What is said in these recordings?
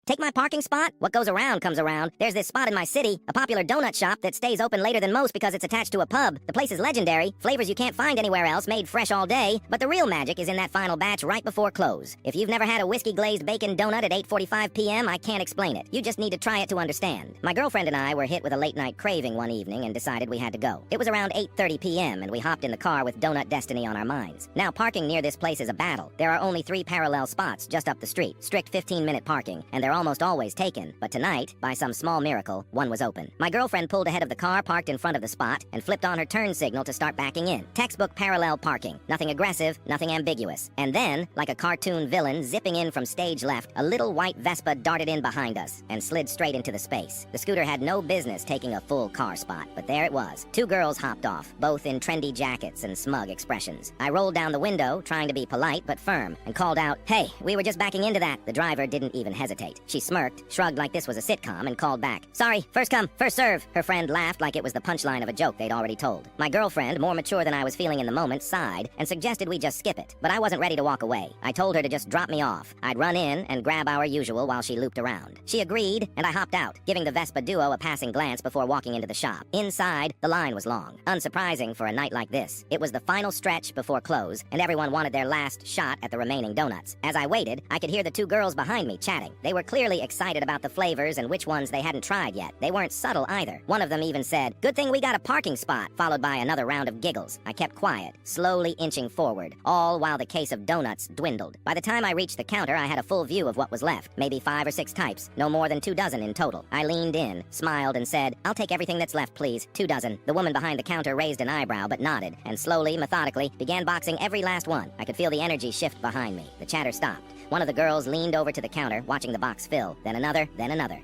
Take my parking spot? What goes around comes around. There's this spot in my city, a popular donut shop that stays open later than most because it's attached to a pub. The place is legendary, flavors you can't find anywhere else, made fresh all day, but the real magic is in that final batch right before close. If you've never had a whiskey-glazed bacon donut at 8:45 p.m., I can't explain it. You just need to try it to understand. My girlfriend and I were hit with a late-night craving one evening and decided we had to go. It was around 8:30 p.m., and we hopped in the car with donut destiny on our minds. Now, parking near this place is a battle. There are only 3 parallel spots just up the street, strict 15-minute parking, and they're almost always taken. But tonight, by some small miracle, one was open. My girlfriend pulled ahead of the car parked in front of the spot and flipped on her turn signal to start backing in. Textbook parallel parking. Nothing aggressive, nothing ambiguous. And then, like a cartoon villain zipping in from stage left, a little white Vespa darted in behind us and slid straight into the space. The scooter had no business taking a full car spot, but there it was. 2 girls hopped off, both in trendy jackets and smug expressions. I rolled down the window, trying to be polite but firm, and called out, "Hey, we were just backing into that." The driver didn't even hesitate. She smirked, shrugged like this was a sitcom, and called back, "Sorry, first come, first serve." Her friend laughed like it was the punchline of a joke they'd already told. My girlfriend, more mature than I was feeling in the moment, sighed and suggested we just skip it, but I wasn't ready to walk away. I told her to just drop me off. I'd run in and grab our usual while she looped around. She agreed, and I hopped out, giving the Vespa duo a passing glance before walking into the shop. Inside, the line was long. Unsurprising for a night like this. It was the final stretch before close, and everyone wanted their last shot at the remaining donuts. As I waited, I could hear the 2 girls behind me chatting. They were clearly excited about the flavors and which ones they hadn't tried yet. They weren't subtle either. One of them even said, "Good thing we got a parking spot," followed by another round of giggles. I kept quiet, slowly inching forward, all while the case of donuts dwindled. By the time I reached the counter, I had a full view of what was left, maybe 5 or 6 types, no more than 2 dozen in total. I leaned in, smiled, and said, "I'll take everything that's left, please. 2 dozen. The woman behind the counter raised an eyebrow but nodded, and slowly, methodically, began boxing every last one. I could feel the energy shift behind me. The chatter stopped. One of the girls leaned over to the counter, watching the box fill, then another,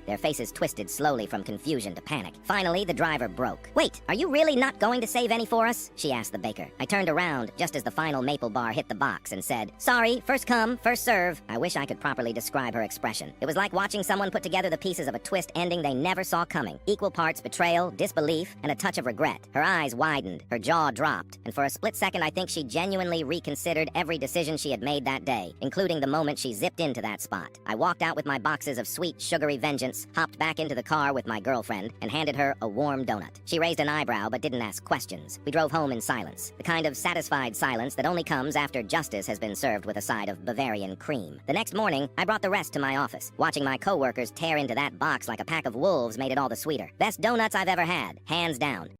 their faces twisted slowly from confusion to panic. Finally, the driver broke. "Wait, are you really not going to save any for us?" she asked the baker. I turned around just as the final maple bar hit the box and said, "Sorry, first come, first serve." I wish I could properly describe her expression. It was like watching someone put together the pieces of a twist ending they never saw coming. Equal parts betrayal, disbelief, and a touch of regret. Her eyes widened, her jaw dropped, and for a split second I think she genuinely reconsidered every decision she had made that day, including the moment she zipped into that spot. I walked out with my boxes of sweet, sugary vengeance, hopped back into the car with my girlfriend, and handed her a warm donut. She raised an eyebrow but didn't ask questions. We drove home in silence, the kind of satisfied silence that only comes after justice has been served with a side of Bavarian cream. The next morning, I brought the rest to my office. Watching my coworkers tear into that box like a pack of wolves made it all the sweeter. Best donuts I've ever had, hands down.